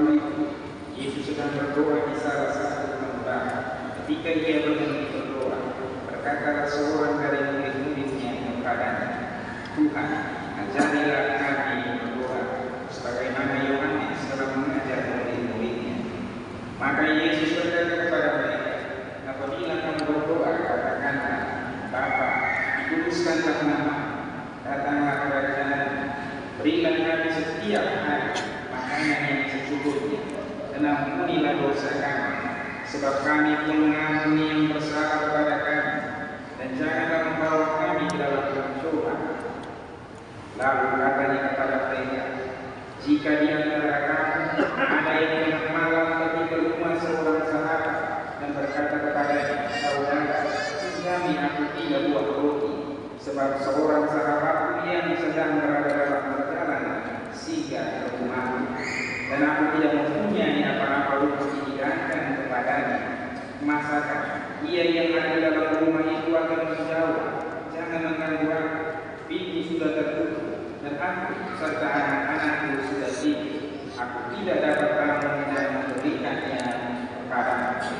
waktu itu Yesus sedang berdoa di salah satu tempat. Ketika ia berhenti berdoa, berkatalah seorang dari murid-muridnya kepadanya, Tuhan, ajarilah kami berdoa, sebagaimana Yohanes telah mengajar murid-muridnya. Maka Yesus berkata kepada mereka, apabila kamu berdoa, katakanlah, Bapa, dikuduskanlah nama, datanglah kerajaan, berilah kami setiap hari makanan yang secukupnya, dan ampunilah dosa kami, sebab kami pun mengampuni yang bersalah kepada kami, dan janganlah membawa kami ke dalam pencobaan. Lalu katanya kepada mereka, jika di antara kamu ada yang tengah malam pergi ke rumah seorang sahabat dan berkata kepadanya, saudara, kami aku 3 buah roti, sebab seorang sahabatku yang sedang berada dalam perjalanan singgah ke rumahku, dan aku tidak mempunyai apa-apa untuk dihidangkan kepadanya. Masakan ia yang ada dalam rumah itu akan menjawab, jangan mengganggu aku, pintu sudah tertutup, dan aku serta anak-anakku sudah tidur. Aku tidak dapat bangun dan memberikannya kepadamu.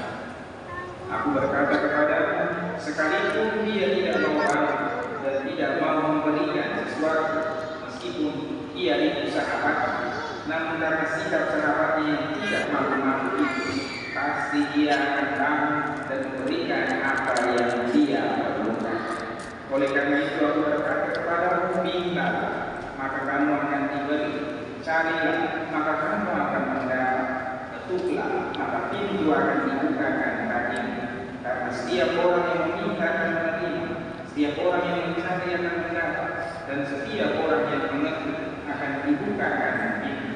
Aku berkata kepadamu, sekalipun dia tidak mau bangun dan tidak mau memberikan sesuatu, meskipun ia itu sahabatnya, namun karena sikap sahabatnya yang tidak mampu itu, pasti dia akan bangun dan memberikan apa yang dia perlukan. Oleh karena itu aku berkata kepadamu, mintalah, maka kamu akan diberi, carilah, maka kamu akan mendapat, ketuklah, maka pintu akan dibukakan bagimu. Karena setiap orang yang meminta akan menerima, setiap orang yang mencari akan mendapat, dan setiap orang yang mengetuk akan dibukakan pintu.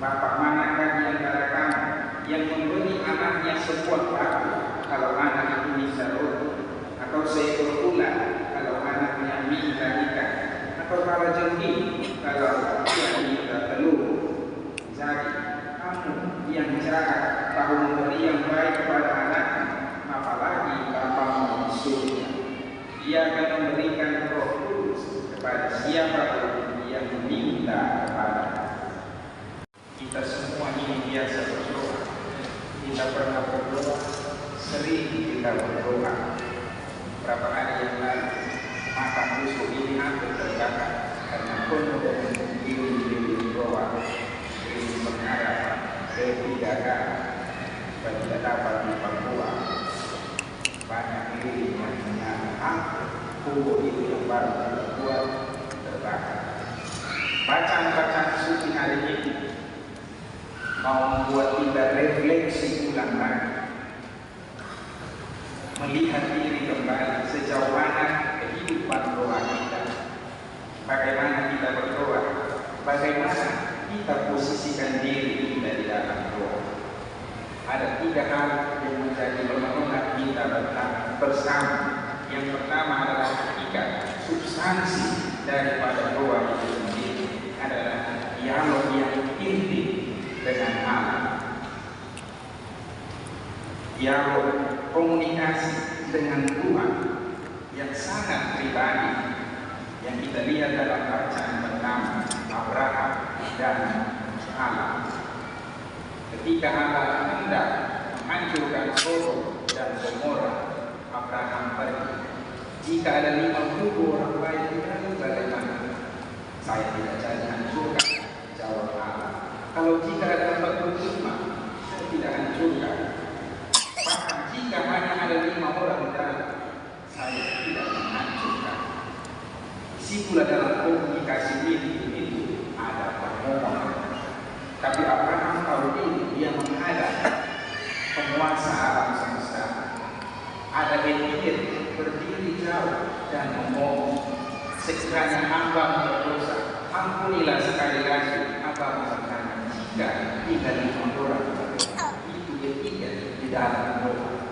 Bapak manakah di antara kamu yang memberi anaknya sebuah batu kalau anak itu minta roti, atau seekor ular kalau anaknya minta ikan, atau kala jengking kalau dia minta telur? Jadi kamu yang jahat tahu memberi yang baik kepada anaknya, apalagi Bapamu di surga, Dia akan memberikan Roh Kudus kepada siapapun yang meminta kepada. Kita semua ini biasa berdoa. Kita pernah berdoa, sering kita berdoa. Berapa hari yang lalu, mata musuh ini hampir terbakar karena penuh dengan diri doa, diri pengharapan, ketidakan, supaya tidak dapat di Papua. Banyak diri yang menyangka kubur itu yang baru kita buat terbakar. Bacaan-bacaan suci hari ini mau membuat kita refleksi ulang lagi, melihat diri kembali sejauh mana kehidupan doa kita, bagaimana kita berdoa, bagaimana kita posisikan diri kita di dalam doa. Ada 3 hal yang menjadi pemenuhan kita bersama. Yang pertama adalah hakikat, substansi daripada doa itu sendiri adalah dialog yang intim dengan Allah, dialog komunikasi dengan Tuhan yang sangat pribadi yang kita lihat dalam bacaan pertama Abraham dan Allah. Ketika Allah hendak menghancurkan Sodom dan Gomora, Abraham pergi. Jika ada 50 orang baik di dalam, bagaimana? Saya tidak jadi hancurkan, jawab Allah. Kalau jika ada 45, saya tidak hancurkan. Bahkan jika hanya ada 5 orang di dalam, saya tidak menghancurkan. Disitulah dalam komunikasi itu ada permohonan. Tapi Abraham tahu ini, dia menghadap penguasa alam semesta. Ada etiket berdiri jauh dan memohon, sekiranya hamba berdosa, ampunilah sekali lagi hamba berdosa. Jika tidak diampuni, itu etiket di dalam doa.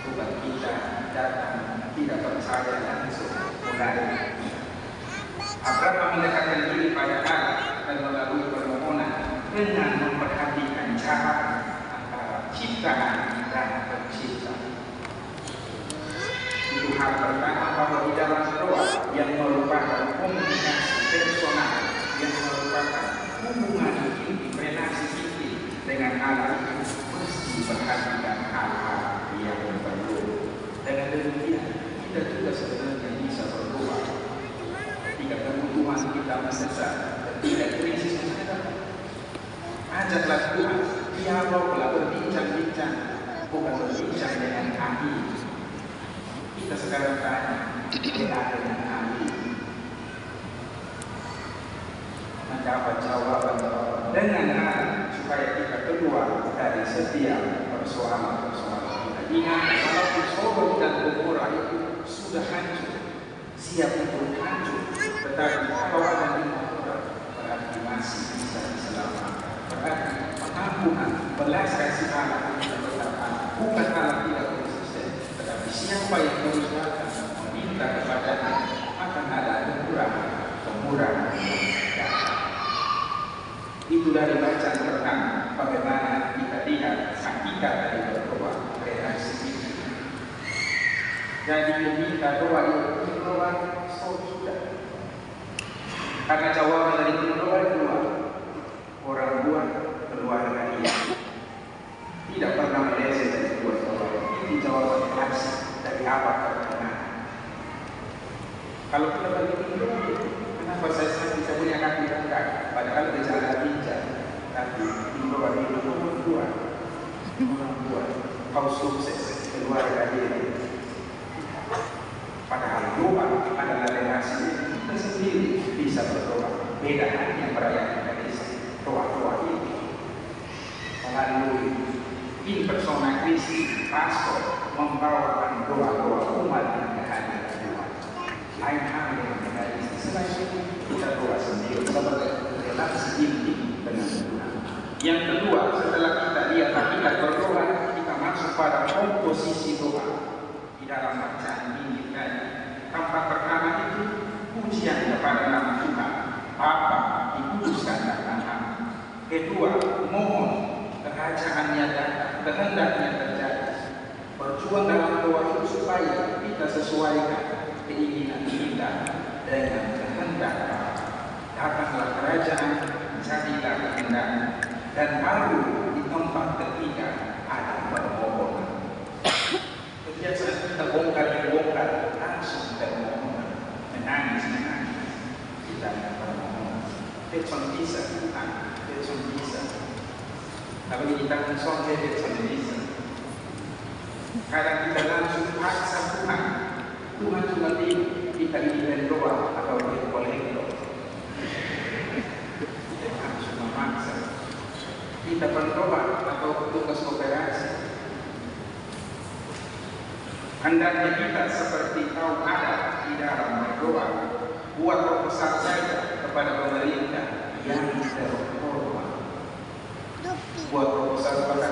Bukan kita datang tidak percaya langsung mulai. Abraham mendekatkan diri pada Allah dan melalui permohonan dengan memperhatikan jarak antara ciptaan dan pencipta. Itu hal pertama bahwa di dalam doa yang merupakan komunikasi personal, yang merupakan hubungan intim, relasi intim ketika krisis ajaklah Tuhan, dialoglah, berbincang-bincang, bukan berbincang dengan ahli. Kita sekarang tanya, beda dengan ahli. Mendapat jawaban dengan hal supaya kita keluar dari setiap persoalan-persoalan kita. Ingat, walaupun Sodom dan Gomora itu sudah hancur, siap untuk hancur, tetapi kalau ada iman berarti masih bisa diselamatkan. Berarti pengampunan, belas kasih Allah yang tetap ada. Bukan Allah tidak konsisten, tetapi siapa yang terus datang meminta kepadanya akan ada pengurangan. Itu dari bacaan pertama, bagaimana kita lihat hakikat dari berdoa, reaksi ini. Jadi meminta doa itu doa sudah. Karena jawaban dari doa dua, orang tua keluarga dia. Tidak pernah meleset dari dua jawaban. Ini jawaban klasik dari abad pertama. Kalau kita berpikir, kenapa saya bisa punya kaki tegak? Padahal gejala pinjam, tapi doa itu orang tua, kau sukses keluarga dia. Padahal doa adalah relasi kita sendiri bisa berdoa. Beda hanya merayakan dari doa ini. Melalui in persona Kristi, pastor membawakan doa-doa umat yang kehadiran Tuhan. Lain hal yang terjadi selain itu kita doa sendiri sebagai relasi inti dengan Tuhan. Yang kedua, setelah kita lihat hakikat berdoa, kita masuk pada komposisi doa di dalam bacaan ini tadi. Tempat pertama itu pujian kepada nama Tuhan, Bapa dikuduskan dalam nama. Kedua, mohon kerajaannya datang, kehendaknya terjadi. Berjuang dalam doa itu supaya kita sesuaikan keinginan kita dengan kehendak Allah. Datanglah kerajaan, jadilah kehendak, dan baru di tempat ketiga ada permohonan. Kebiasaan kita bongkar, langsung termohon, menangis, kita permohonan. Tetson bisa Tuhan, tetson bisa. Tapi kita mensolve tetson bisa. Kadang kita langsung paksa Tuhan juga kita ingin doa atau berkolektor. Kita langsung memaksa. Kita berdoa atau petugas operasi. Hendaknya kita seperti tahu ada di dalam berdoa, buat proposal saja kepada pemerintah yang terhormat. Buat proposal kepada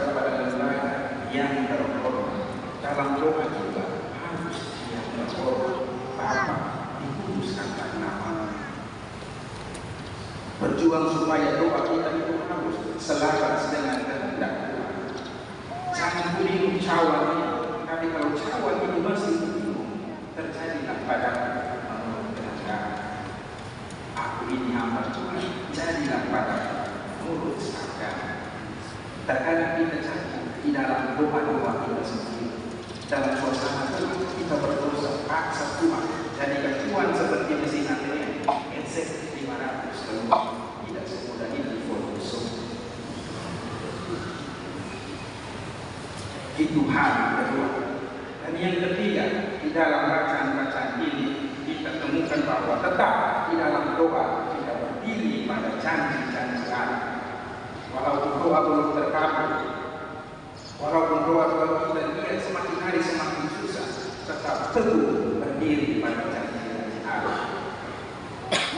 lembaga yang terhormat. Dalam doa juga harus yang terhormat. Bapa dikuduskan nama. Berjuang supaya doa kita itu harus selaras dengan kehendak Tuhan. Jangan bingung cawan ini. Tapi kalau cawan itu masih bingung, terjadilah pada menurut kehendak. Aku ini hamba Tuhan, jadilah pada menurut sabda. Terkadang kita jatuh di dalam doa-doa kita sendiri. Dalam suasana Tuhan kita berdosa, paksa Tuhan. Jadikan Tuhan seperti mesin ATM, insek 500 keluar. Tidak semudah ini fokus. Itu hal kedua. Dan yang ketiga, di dalam bacaan-bacaan ini kita temukan bahwa tetap di dalam doa kita berdiri pada janji-janji Allah. Walaupun doa belum terkabul, walaupun doa kita lihat semakin hari semakin susah, tetap teguh berdiri pada janji-janji Allah.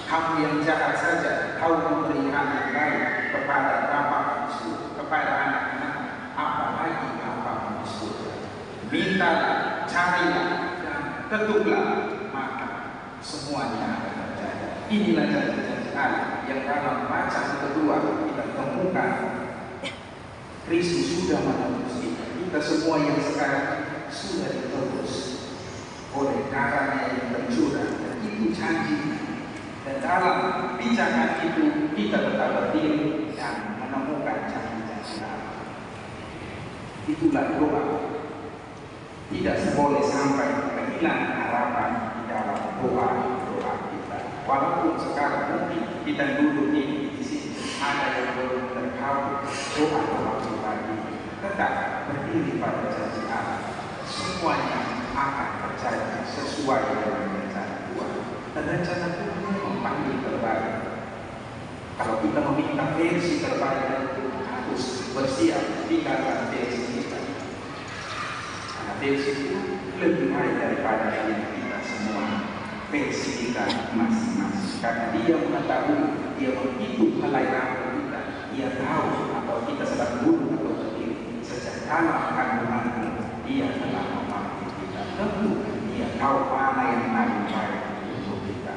Kamu yang jahat saja, kau memberi anak baik kepada bapak bisu, kepada anak-anak, apalagi bapak bisu. Mintalah, carilah, dan ketuklah, maka semuanya akan terjadi. Inilah janji-janji Allah yang dalam bacaan kedua kita temukan. Kristus sudah menebus kita. Kita semua yang sekarang sudah ditebus oleh darahnya yang tercurah, dan itu janji. Dan dalam bicara itu kita tetap berdiri dan menemukan janji-janji Allah. Itulah doa. Tidak boleh sampai kehilangan harapan di dalam doa kita. Walaupun sekarang mungkin kita duduk ini ada yang belum terkabul doa doa pribadi, tetap berdiri pada janji Allah. Semuanya akan terjadi sesuai dengan rencana Tuhan. Dan rencana Tuhan memanggil terbaik. Kalau kita meminta versi terbaik itu harus bersiap tinggalkan versi kita. Karena versi itu lebih baik daripada yang kita semua. Versi kita masing-masing. Karena dia mengetahui, dia menghitung helai rambut kita. Dia tahu atau kita sedang buruk atau berdiri. Sejak dalam kandungan dia telah memanggil kita. Tentu dia tahu mana yang paling baik untuk kita.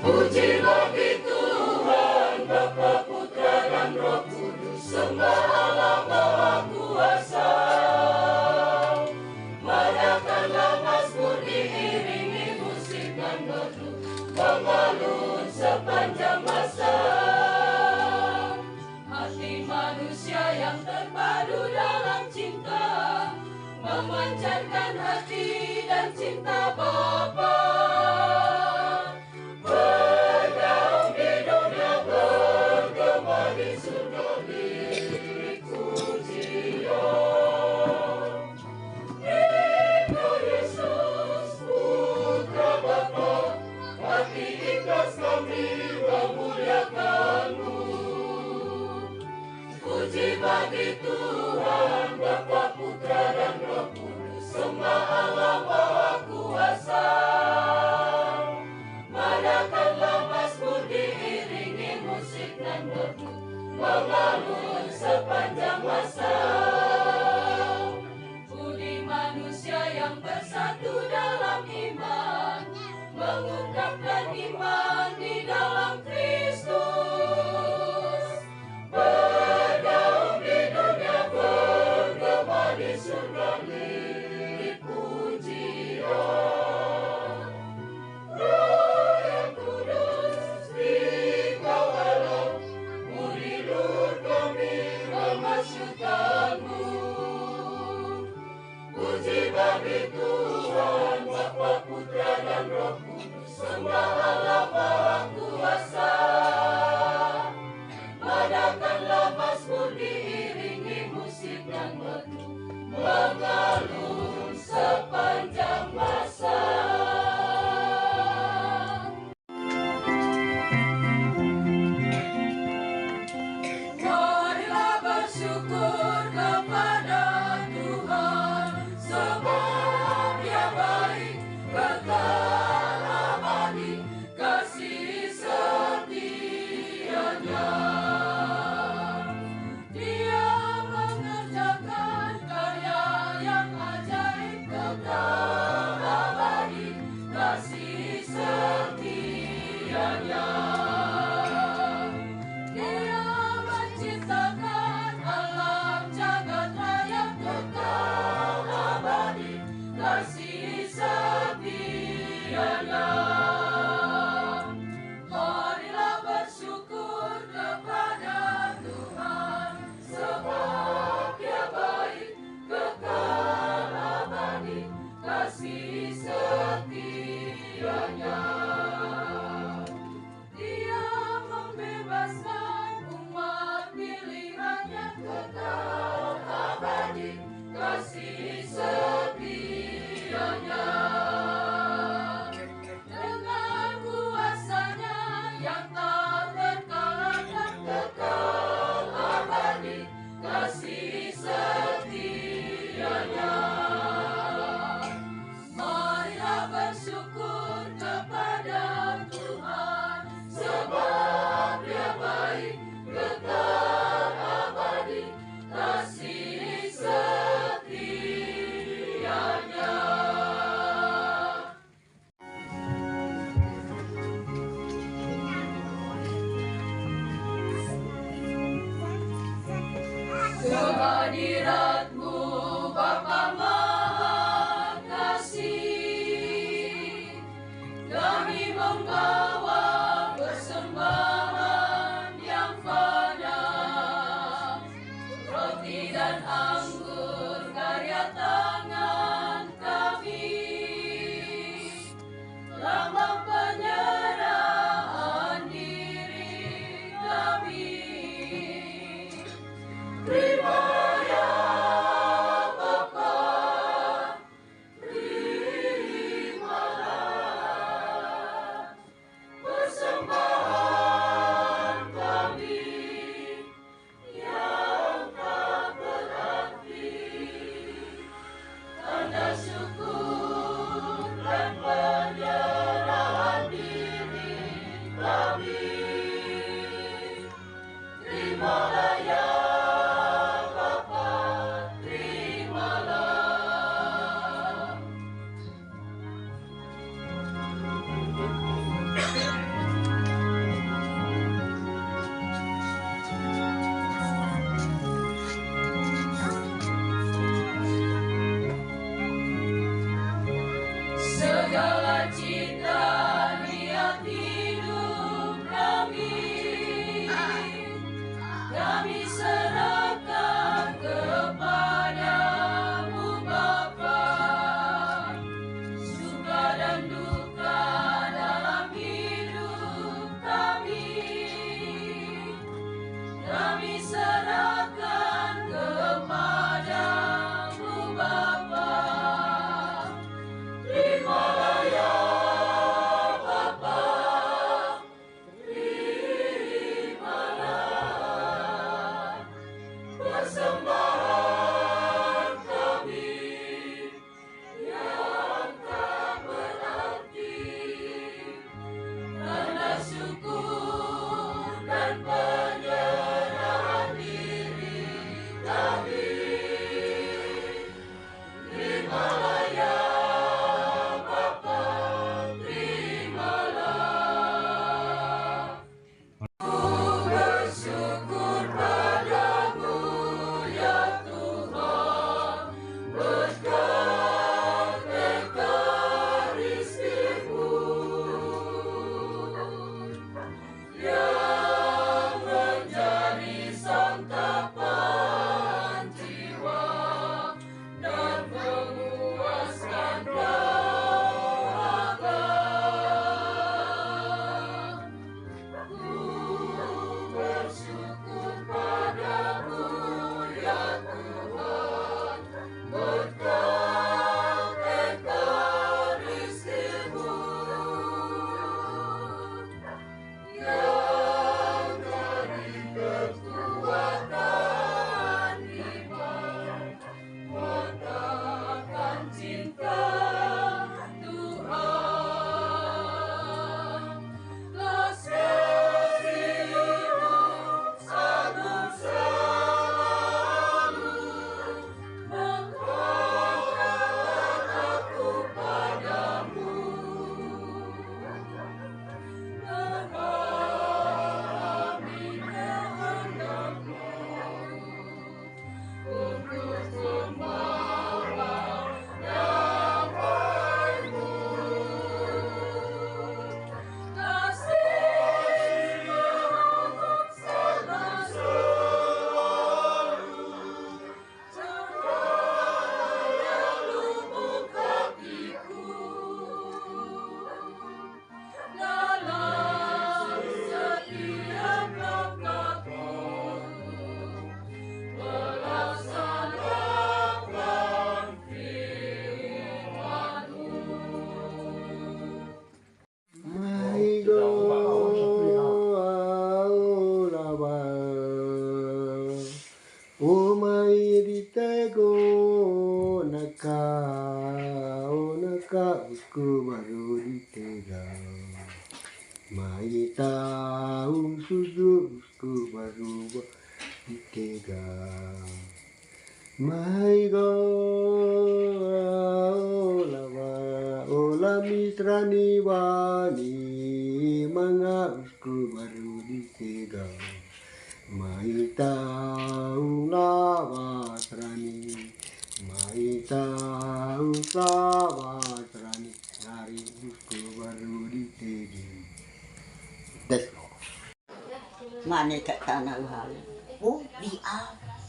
Puji bagi Tuhan, Bapa, Putra, dan Roh Kudus, sembah Allah Maha Kuasa. Marakanlah mazmur diiringi musik dan merdu, mengalun sepanjang masa. Hati manusia yang terpadu dalam cinta, memancarkan hati dan cinta Bapa. Bergaung di dunia, bergema di surga, lirik pujian. Engkau Yesus, Putra Bapa, hati ikhlas kami memuliakan-Mu. Puji bagi Tuhan, Bapa, Putra, dan Roh Kudus, sembah Allah Maha Kuasa. Madakanlah mazmur diiringi musik dan merdu, mengalun sepanjang masa. Budi manusia yang bersatu dalam iman, mengungkapkan iman di dalam Kristus. Bergaung di dunia, bergema di surga, lirik pujian. Roh yang kudus, Engkau Allah, murni Lur kami memasyurkan-Mu. Puji bagi Tuhan, Bapa, Putra, dan Roh Kudus, sembah Allah Maha Kuasa. Madakanlah mazmur diiringi musik dan merdu, mengalun sepanjang masa. Marilah bersyukur kepada Tuhan, sebab Dia baik, kekal abadi, kasih setianya. Dia mengerjakan karya yang ajaib, kekal abadi, kasih setianya. Dia menciptakan alam jagat raya, kekal abadi, kasih setianya. Marilah bersyukur kepada Tuhan, sebab Dia baik, kekal abadi, kasih setianya. Dia membebaskan umat pilihannya, kekal abadi, kasih setianya. Dengan kuasa-Nya yang tak terkalahkan, kekal abadi, kasih setianya. Marilah bersyukur kepada Tuhan, sebab Dia baik, kekal abadi, kasih setianya. Kehadirat-Mu Bapa Maha Kasih, kami membawa persembahan yang fana, roti dan anggur karya tangan kami, lambang penyerahan diri. kami. Terimalah ya Bapa, terimalah. Segala cita niat hidup kami serahkan kepadamu Bapa. Suka dan duka dalam hidup kami serahkan kepadamu Bapa. Terimalah ya Bapa, terimalah persembahan kami yang tak berarti, tanda syukur dan penyerahan diri kami. Terimalah ya Bapa, terimalah. Ku bersyukur padamu ya Tuhan, berkat Ekaristimu yang menjadi santapan jiwa dan memuaskan dahaga. Ku bersyukur padamu ya Tuhan, berkat Ekaristimu yang beri kekuatan iman, mengatakan cinta Tuhan. Kasih-Mu selalu mengharapkan aku padamu, memahami kehendak-Mu untuk membawa damai-Mu. Kasih-Mu selalu cahaya lubuk hatiku dalam setiap langkahku, melaksanakan firman-Mu. Mitrani wani mga usku baru ditega mai tahu lawasrani mai tahu lawasrani hari usku baru ditega des Mana kat tanah uhal. Oh, dia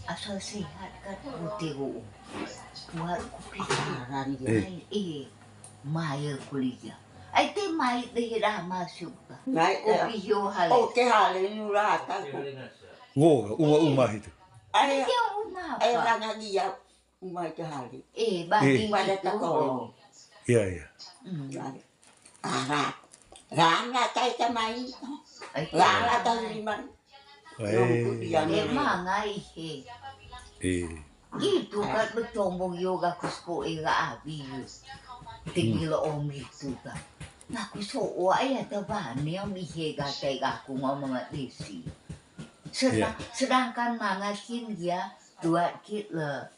asal sihat kan utiru. Buat kupisaran dia. Maya kuliah. Ai te mai dia dah masuk. Mai Kopiyo hal. oke hal ini rata ku Uma itu. Ai dia rumah. orang dia umai hali Bagi pada itu. takolong Iya, iya. Rana tay tamay rana tay liman Eh, Memang ai. Gitu kan bercombong yoga kuspo era abi. Tinggal om itu kan. Naku so ay ataban niya mihiga kay aku ngomong at desi. Sedangkan mga kinya tuat kit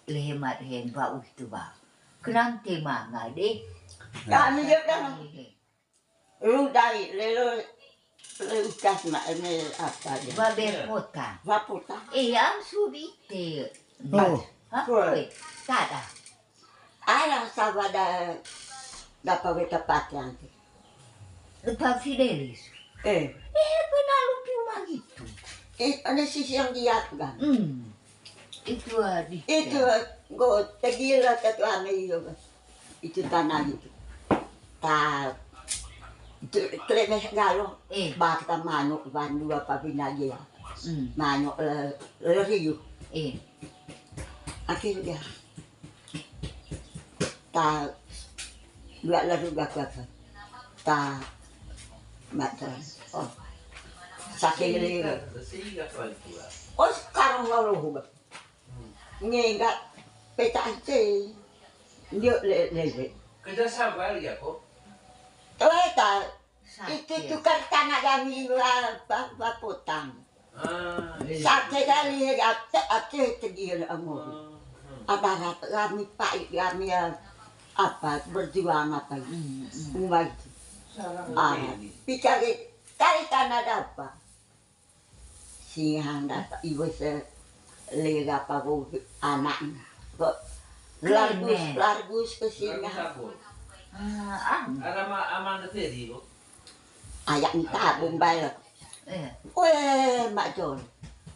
lehemat hen ba itu ba. Kenante mga deh. Kami juga rudai lelo ukas mak ini apa dia? Baber kota. Vaputa. Ang subite. Oh. Ha? Wait, tada. Ala sabada dapat kita pakai. Lepas Fidelis. Penalu cuma gitu. Ada sisi yang dia kan. Itu adik. Itu go tegila satu ane juga. Itu tanah itu. Itu klemes galo. Bata manuk bandu apa binagia. Manuk leriu. Akhirnya. Dua lalu gak mata. Oh. Sakit lagi. Oh, sekarang lalu juga. Nggak peta aja. Dia lele. Kerja sabar ya kok. Peta itu tukar tanah kami baputang. Sakit kali ate tegil amor. Ada kami pak kami apa berjuang apa umat. Pikir kali tanah dapat. Siang dapat ibu lega pagu anaknya. Largus ke sini. Ada aman tadi kok. Ayah minta bombay lah. Weh, Mak John.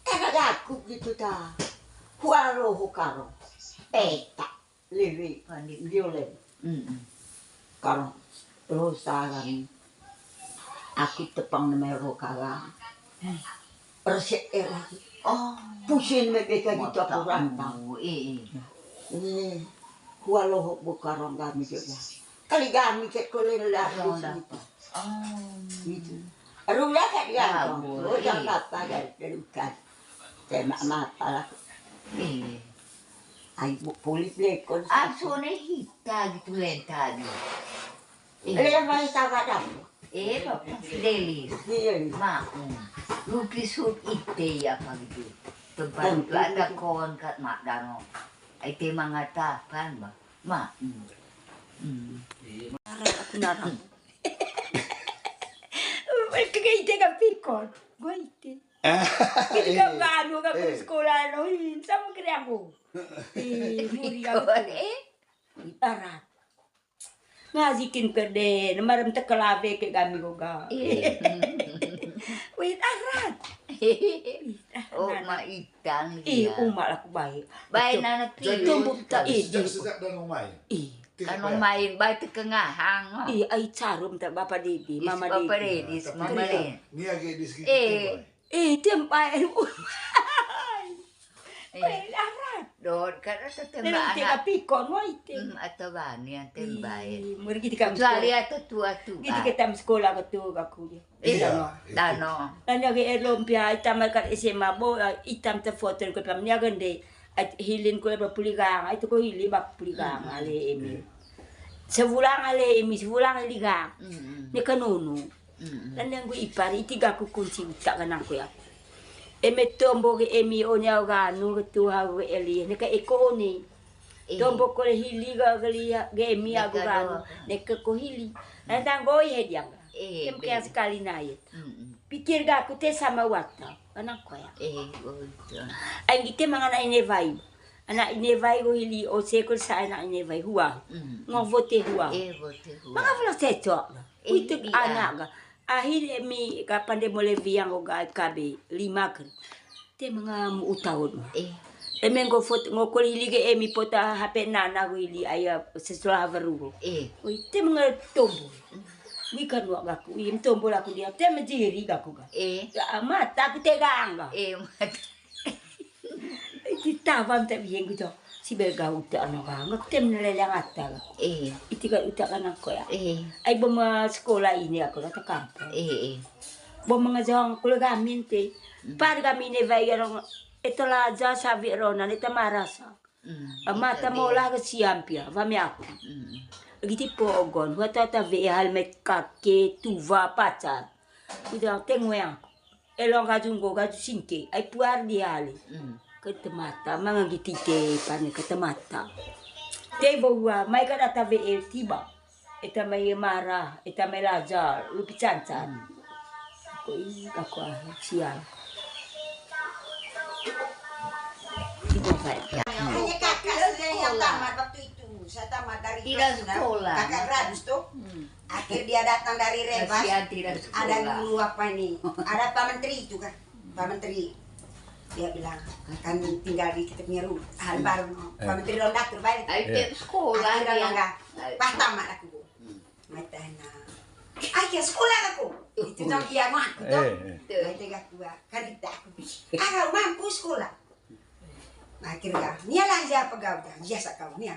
Karena aku gitu dah. Huaro hukaro. Peta. Lewi. Violen. Kalau terus sarang. Aku tepang nemero kalang. Persik lagi. Oh, pusing mereka gitu aku rantau. Hualo bukarong kami juga. Kali kami ke kulit larus gitu. Gitu. Rumah kan ya, jangan apa dari bukan. Saya mata lah. Ayo polis lekon. Asone hita gitu lentanya. Lemah sahabat aku. Bapak Fidelis. Mak, lukis ite ya apa gitu. Tempat ada kawan kat mak dano. Ite mengatakan mak. Aku narang. Ite ka pikon. Gue ite. Ite ka bago ka kung sekolah no. Sama kaya ako. Muri ako. Arat. Ngazikin ka din. Maram ta kalabe ke kami ko ga. Wait, arat. Oh, mak itang Umak lah aku baik. Baik na Tumbuk ta Sejak dah ngomai. Ano main baik tekengahang. Ay carum ta Bapak Dedi, Mama Dedi. Bapak Dedis, Mama Dedis. Ni lagi di sekitar. Tempai. Arat. Dod kada tetembak Nang ite ka anak. pikon wa ite. Atau bani yang tembak. Muri kita kam Kecuali sekolah. atau tua-tua. Kita kita sekolah ke tu aku dia. Dano. Nanya ke Elompia itam kat SMA bo itam te foto ko pam nya gande at hilin ko ba puligang itu ko hili ba puligang ale emi. Sebulan ale emi sebulan ligang. Ni kanunu. Nanya ko ipar itiga ko kunci utak kanang ko ya. Eme tombo ke emi onya ga nu tu ha ko eli ne ka eko ni. Tombo ko hili ga galia ge emi aku ga ne ko hili. Nang go ye dia. Tem kaya sekali naik. Pikir gak aku teh sama waktu. Anak ko ya. Ang gite mga na inevay. Anak inevay ko hili o sekol sa anak inevay huwa. Ngo vote huwa. Mga vlo seto. Itu anak ga. Ahil mi kapan de mole viang o ga kabe 5 kan. Te mga utahon. Emen go foto ngo ko hili ge emi pota hape nana go hili aya sesuatu haveru. Oi te mga tombo. Wikan wak aku, tombol aku dia, te menjiri aku kan. Mata aku tegang kan. Kita pam te bieng gitu. Si bega uta ano kan, tem nelelang ata kan. Itika uta kan aku ya. Ay boma sekolah ini aku rata kampung. Boma ngajang kulo gamin te. Par gamin e vai orang ito la ja sabi rona nita marasa. Mata mo la ka siampia, vami aku. Gitu pogon. Wata ta ve halmet kake tuva pacar. Udah tengok yang. Elong kajunggo kaju singke. Ai puar dia ali. Ketemata mga gitite pan ketemata. Te bawa mai kada ta ve tiba. Eta mai marah, eta mai lajar, lu picancan. Aku sial. Itu kayak. Hanya kakak saja yang tamat waktu itu. Saya tamat dari Tidak kelas 6. sekolah. Kakak Gradus tuh. Akhir dia datang dari Revas. Kasihan tidak sekolah. Ada dulu apa ini? Ada Pak Menteri itu kan. Pak Menteri. Dia bilang kan tinggal di kita punya rumah. Hal baru. Pak Menteri rondak terbaik. Ayo sekolah Akhirnya dia. enggak. Pas tamat aku. Matana. Akhir sekolah aku. Itu dong dia mah aku tuh. Itu aku karita aku. Ah mampu sekolah. Akhirnya nia lah aja pegawai jasa kau nia.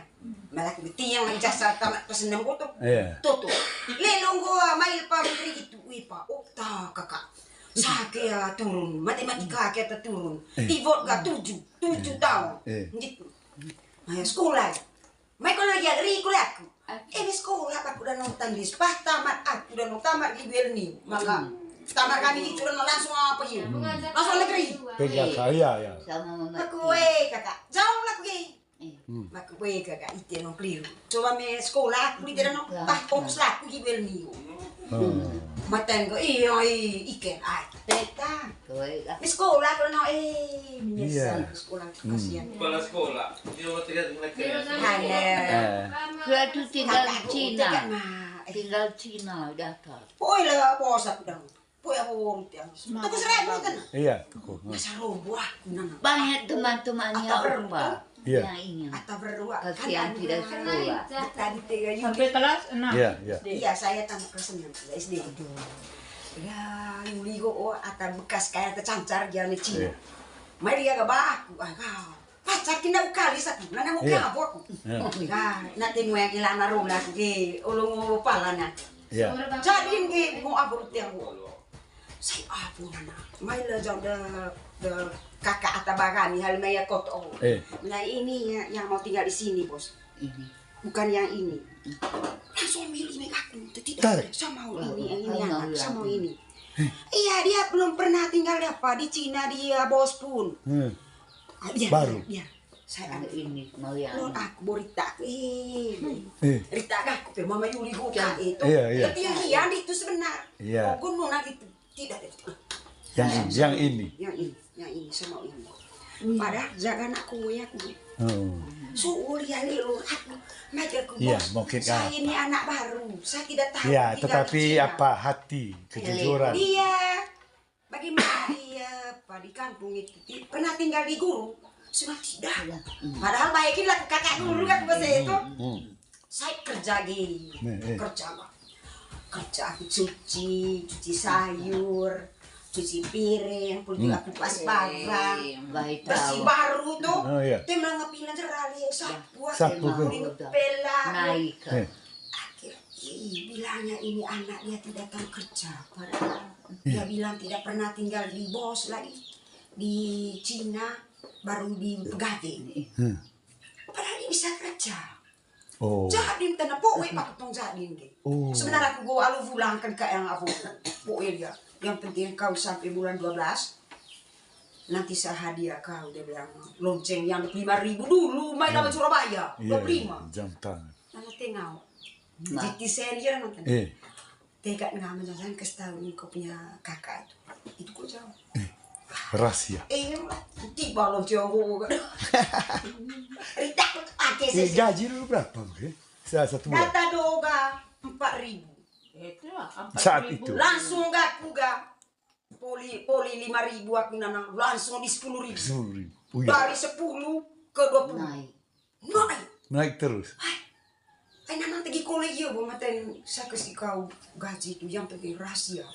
Malah beti yang jasa tamat pesenam ko tuh. Tutup. Lelong gua mail Pak Menteri itu. Wih Pak, okta kakak. Sakit turun, matematika kita turun. Tivot gak 7 tahun. Gitu. Maya sekolah. Mai ko lagi agri kuliah aku. Sekolah aku udah nonton di pas tamat aku udah nonton tamat di Belni. Maka tamat kami itu langsung apa yuk? Langsung negeri. Pegang saya ya. Sama mama. Aku kakak, jauh lah pergi. Aku kakak itu yang keliru. Coba me sekolah aku tidak nong pas fokus lah aku di Belni. Matan ko ikan teta. Di sekolah ko no menyesal sekolah kasihan. Kepala sekolah. Dia mau tinggal di negeri. Dia tuh tinggal di Cina. Tinggal Cina datang. Poi lah bos aku dong. Poi aku yang. Tuku seribu kan. Iya, tuku. Masa roboh aku nana. Banyak teman-temannya apa Iya. yang ingin. Atau berdua. Kasihan tidak sekolah. Tadi 3 Juli. Sampai kelas 6. Iya, iya. Iya, saya tamat kelas 6 SD. Ya, Yuli go atau bekas kayak tercancar dia di Cina. Mari dia ke aku, pacar kena kali satu, nana mau kamu aku. Nanti mau yang hilang narum lah, ke ulung palana. Iya. Jadi ke mau apa tiang aku. Saya apa nana, mari lah jauh de kakak atau bagani hal maya koto. Nah ini yang mau tinggal di sini bos. Bukan yang ini. Langsung milih aku, tidak saya mau ini anak, saya mau ini. Iya dia belum pernah tinggal apa di Cina dia bos pun. Baru. Biar saya Ada ini mau yang aku berita Rita aku mama Yuli buka itu. Iya. Ketinggian itu sebenar. Iya. Gunung nanti tidak. Yang ini. Yang ini sama ini. Padahal jaga anakku ya aku. Suul ya lelur aku. Mereka aku Iya, bos. mungkin Saya ini anak baru. Saya tidak tahu. Iya, tinggal tetapi di Cina. apa hati, kejujuran. Iya. Bagaimana dia di kampung itu pernah tinggal di guru? Sudah tidak. Padahal baikin lah kakak guru kan bahasa itu. Saya kerja kerja aku cuci sayur, cuci piring, pun juga kupas barang, bersih baru tuh. Dia menganggapin jerali sapu pela. naik. Bilangnya ini anak dia tidak tahu kerja, padahal dia bilang tidak pernah tinggal di bos lagi di Cina, baru di Pegati. Padahal dia bisa kerja. Jadin tanah poe pak tong jadin ke. Sebenarnya aku gua alu pulangkan ke yang aku poe dia. Yang penting kau sampai bulan 12 nanti saya hadiah kau, dia bilang lonceng yang 5.000 dulu main sama Surabaya 25. Jam tangan. Nana tengok. Jadi serius nonton. Tegak nggak menjalan ke setahun kau punya kakak itu kok jauh. Rahasia. Tiba lo jauh kan. Rita pakai sih. Gaji dulu berapa? Satu bulan. Data doga 4.000. Itu lah. Saat itu. Langsung gak aku gak. Poli 5.000 aku nana langsung di 10.000. Dari 10 ke 20. Naik terus. Nana pergi kuliah bu maten saya kasih kau gaji itu yang penting rahasia.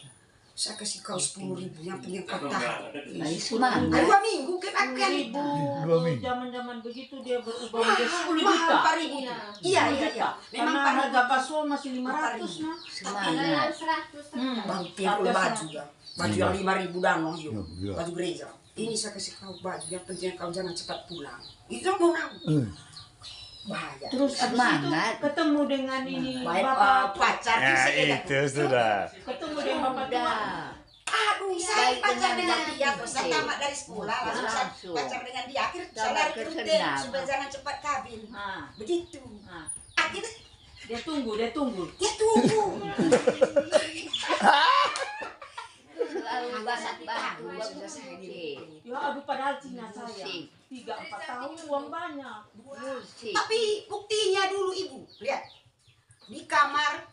Saya kasih kau 10.000 yang penting kau tahan. Semangat. 2 minggu ke akan. 2 minggu. Zaman-zaman begitu dia berubah menjadi 10 Mahal juta. 4.000. Iya. Memang Karena harga bakso masih 500 nah. Semangat. Bang tiap baju ya. Baju yang 5.000 danong yuk. Baju gereja. Ini saya kasih kau baju yang penting kau jangan cepat pulang. Itu mau tahu. Bahaya. Terus abis itu Semangat. ketemu dengan ini Baik, bapak. pacar Ya saya. itu sudah. Ketemu dengan bapak tua. Udah. Aduh, saya Baik pacar dengan dengan laki. dia. Saya tamat dari sekolah, langsung saya Langsung. pacar dengan dia. Akhirnya saya Tamat lari ke ke hotel Senam. supaya jangan cepat kawin. Ah, Begitu. ah. Akhirnya Dia tunggu, dia tunggu. dia tunggu. Selalu banyak Satu bantu tahun sudah saya musik. Ya aduh padahal Cina saya Musik. 3-4 tahun uang banyak. Musik. Tapi buktinya dulu ibu, lihat di kamar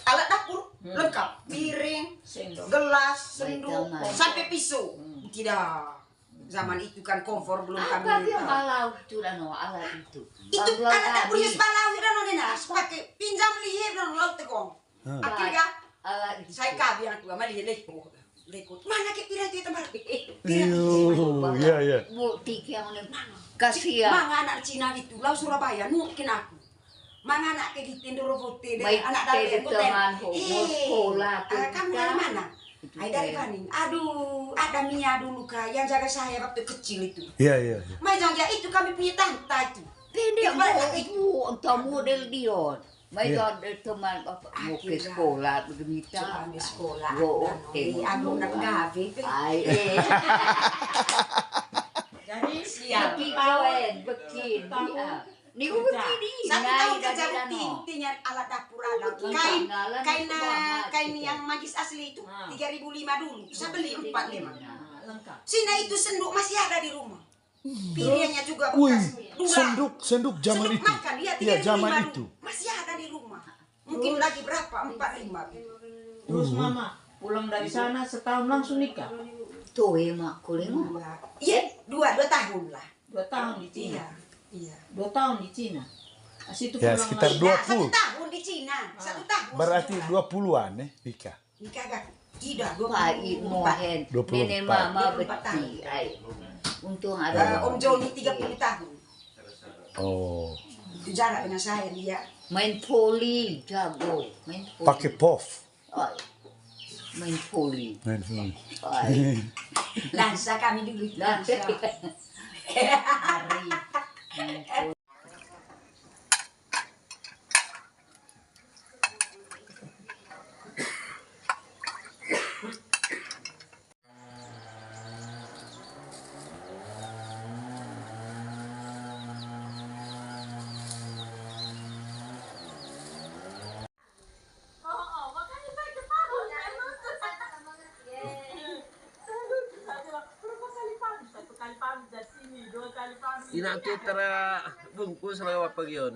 alat dapur lengkap, piring, Sendok. gelas, sendok, Baik, sampai pisau. Tidak, zaman itu kan kompor belum kami. Apa dia malau itu no alat itu? Itu Bagus alat dapurnya tadi. sebalawi dan nenas pakai pinjam lihat dan laut tegong. Akhirnya Alat itu. saya kabi yang tua mali leko. Mana ke pirang itu tempat? Iyo, ya ya. Bukti yang kasihan. Mga anak Cina itu, lau Surabaya, mungkin aku. Mga anak ke di Tindoro Vote, Baik, anak dari teman sekolah, kamu dari mana? Ay, dari Paning. Aduh, ada Mia dulu kak, yang jaga saya waktu kecil itu. Ya ya. Mai jangan itu kami punya tante itu. Pendek Itu itu untuk model Dion. Mai ada teman bapak mau ke sekolah begitu. Coba di sekolah. Wo, Di aku nak gawe. Ai. Jadi Siap. Beki kawen, beki dia. Ni begini. Satu ngai tahun kerja dari bukti, dano. buktinya alat dapur ada. Ketinggalan Kain itu banget, kain gitu. yang magis asli itu 3.500 dulu. Saya beli 4.500. ah, lengkap. Sina itu senduk masih ada di rumah. Piringnya juga Wih, bekas. Dua. senduk zaman Senduk itu. makan, iya, Iya, 3.500 zaman dulu. itu. Masih ada di rumah. Mungkin lagi berapa? 4.500. Terus mama pulang dari sana setahun langsung nikah. Tuh mak kuling. Iya, dua tahun lah. 2 tahun di Cina. Iya. 2 tahun di Cina. Situ Ya, pulang sekitar lagi. 20. 1 tahun di Cina. 1 tahun. Berarti 20-an nikah. Nikah gak? Tidak, 24. Pai mohen. 24. Nenek mama 24 beti. Ai. Untung Eh, ada. Om Joni 30 tahun. Oh, Itu jarak dengan saya dia. Main poli jago. Main poli. pakai POV. Ai. Main poli. Ai. Dansa kami dulu. Dansa. Hari. Ina kita bungkus lewat pagi yun.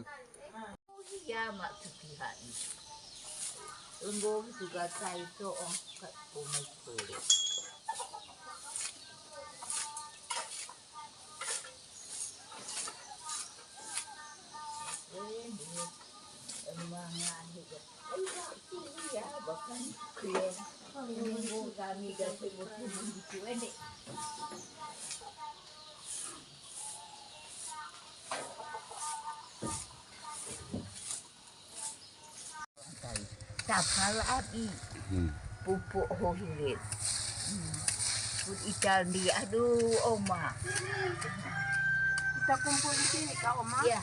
Iya mak sepihak. Enggak juga saya itu kat pumai poli. Ya, bahkan kalian kami ganti muslim gitu ini. Tapal abi, pupuk hohirit. Put ikan di, aduh oma. Kita kumpul di sini kak Oma. Ya,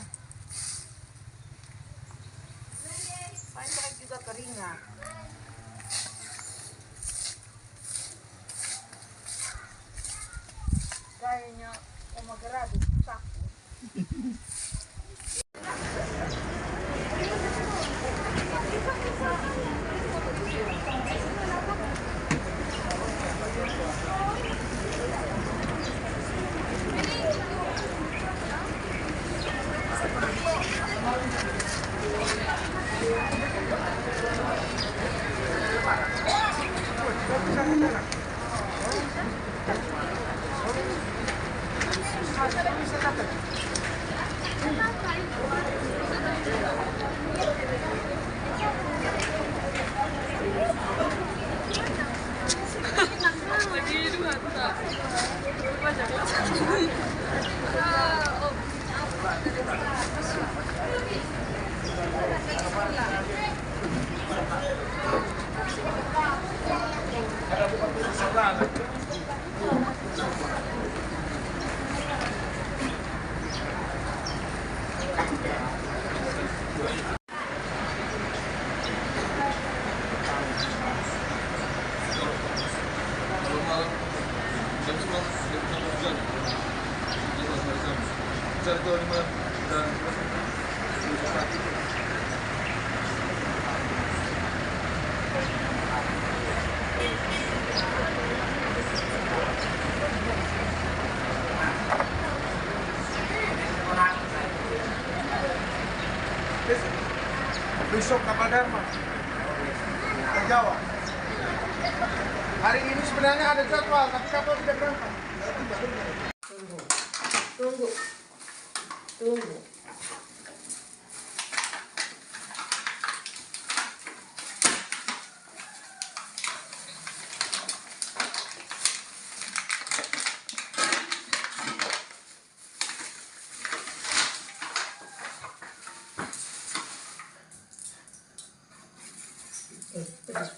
Saya juga keringat. Kayaknya Oma Geradu takut. Besok kapal Dharma ke Jawa. Hari ini sebenarnya ada jadwal, tapi kapal tidak berangkat. Tunggu.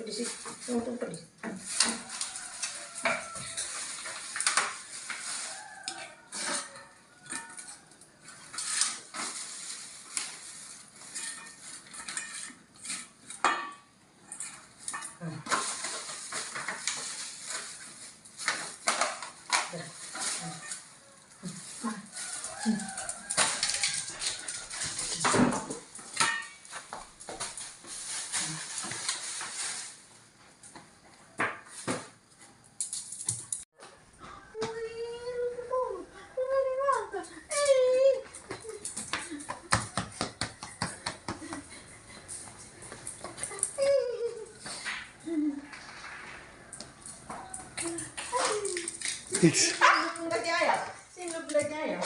Pedis. Tunggu pedis. Sino belajar ya?